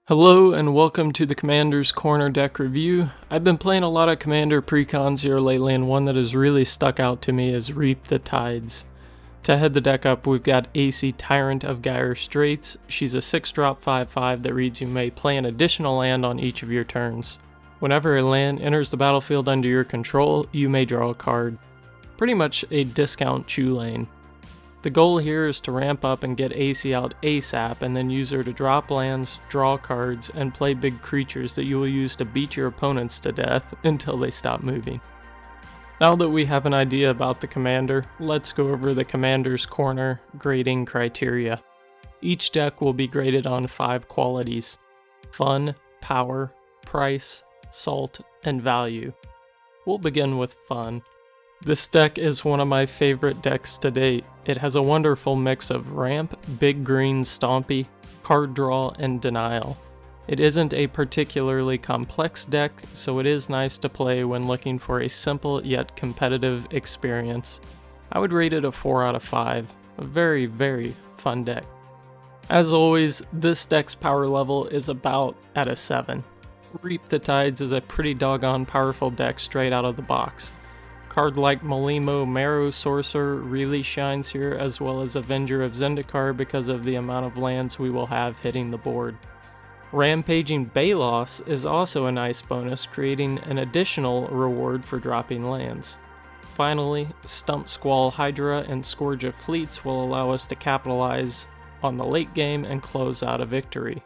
Hello and welcome to the Commander's Corner deck review. I've been playing a lot of Commander precons here lately, and one that has really stuck out to me is Reap the Tides. To head the deck up, we've got AC Tyrant of Gyre Straits. She's a 6-drop 5/5 that reads you may play an additional land on each of your turns. Whenever a land enters the battlefield under your control, you may draw a card. Pretty much a discount Chew Lane. The goal here is to ramp up and get AC out ASAP, and then use her to drop lands, draw cards, and play big creatures that you will use to beat your opponents to death until they stop moving. Now that we have an idea about the commander, let's go over the Commander's Corner grading criteria. Each deck will be graded on 5 qualities: fun, power, price, salt, and value. We'll begin with fun. This deck is one of my favorite decks to date. It has a wonderful mix of ramp, big green stompy, card draw, and denial. It isn't a particularly complex deck, so it is nice to play when looking for a simple yet competitive experience. I would rate it a 4 out of 5. A very, very fun deck. As always, this deck's power level is about at a 7. Reap the Tides is a pretty doggone powerful deck straight out of the box. Card like Malimo Marrow Sorcerer really shines here, as well as Avenger of Zendikar because of the amount of lands we will have hitting the board. Rampaging Balos is also a nice bonus, creating an additional reward for dropping lands. Finally, Stump Squall Hydra and Scourge of Fleets will allow us to capitalize on the late game and close out a victory.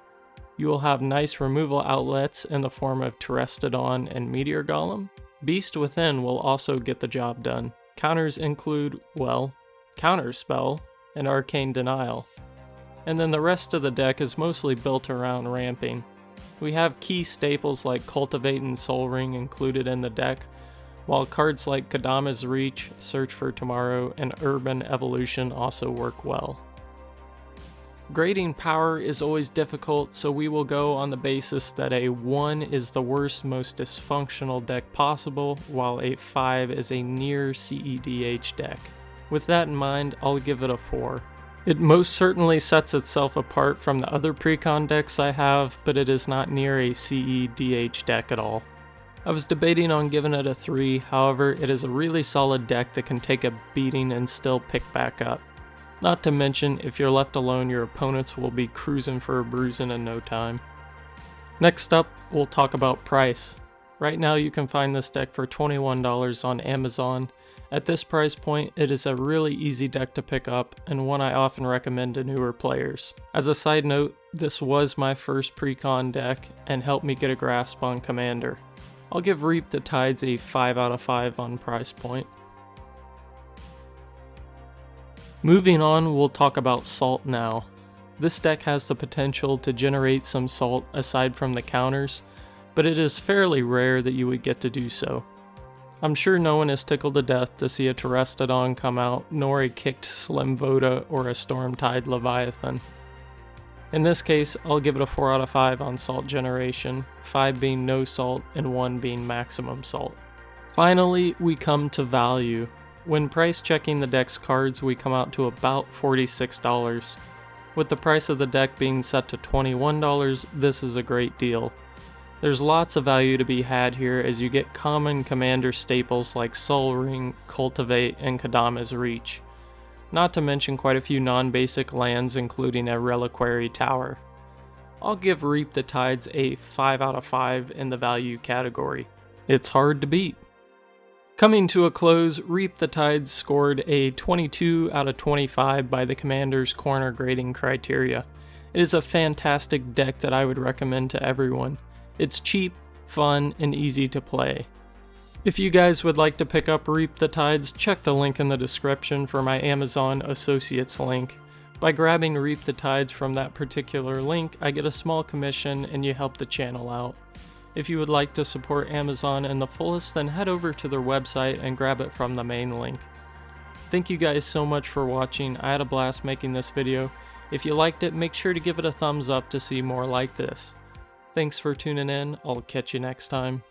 You will have nice removal outlets in the form of Terrestodon and Meteor Golem. Beast Within will also get the job done. Counters include, well, Counterspell and Arcane Denial. And then the rest of the deck is mostly built around ramping. We have key staples like Cultivate and Soul Ring included in the deck, while cards like Kadama's Reach, Search for Tomorrow, and Urban Evolution also work well. Grading power is always difficult, so we will go on the basis that a 1 is the worst, most dysfunctional deck possible, while a 5 is a near CEDH deck. With that in mind, I'll give it a 4. It most certainly sets itself apart from the other precon decks I have, but it is not near a CEDH deck at all. I was debating on giving it a 3, however, it is a really solid deck that can take a beating and still pick back up. Not to mention, if you're left alone, your opponents will be cruising for a bruising in no time. Next up, we'll talk about price. Right now you can find this deck for $21 on Amazon. At this price point, it is a really easy deck to pick up, and one I often recommend to newer players. As a side note, this was my first precon deck, and helped me get a grasp on Commander. I'll give Reap the Tides a 5 out of 5 on price point. Moving on, we'll talk about salt now. This deck has the potential to generate some salt aside from the counters, but it is fairly rare that you would get to do so. I'm sure no one is tickled to death to see a Terrestodon come out, nor a kicked Slim Voda or a Stormtide Leviathan. In this case, I'll give it a 4 out of 5 on salt generation, 5 being no salt and 1 being maximum salt. Finally, we come to value. When price checking the deck's cards, we come out to about $46. With the price of the deck being set to $21, this is a great deal. There's lots of value to be had here, as you get common Commander staples like Soul Ring, Cultivate, and Kadama's Reach. Not to mention quite a few non-basic lands, including a Reliquary Tower. I'll give Reap the Tides a 5 out of 5 in the value category. It's hard to beat. Coming to a close, Reap the Tides scored a 22 out of 25 by the Commander's Corner grading criteria. It is a fantastic deck that I would recommend to everyone. It's cheap, fun, and easy to play. If you guys would like to pick up Reap the Tides, check the link in the description for my Amazon Associates link. By grabbing Reap the Tides from that particular link, I get a small commission and you help the channel out. If you would like to support Amazon in the fullest, then head over to their website and grab it from the main link. Thank you guys so much for watching. I had a blast making this video. If you liked it, make sure to give it a thumbs up to see more like this. Thanks for tuning in. I'll catch you next time.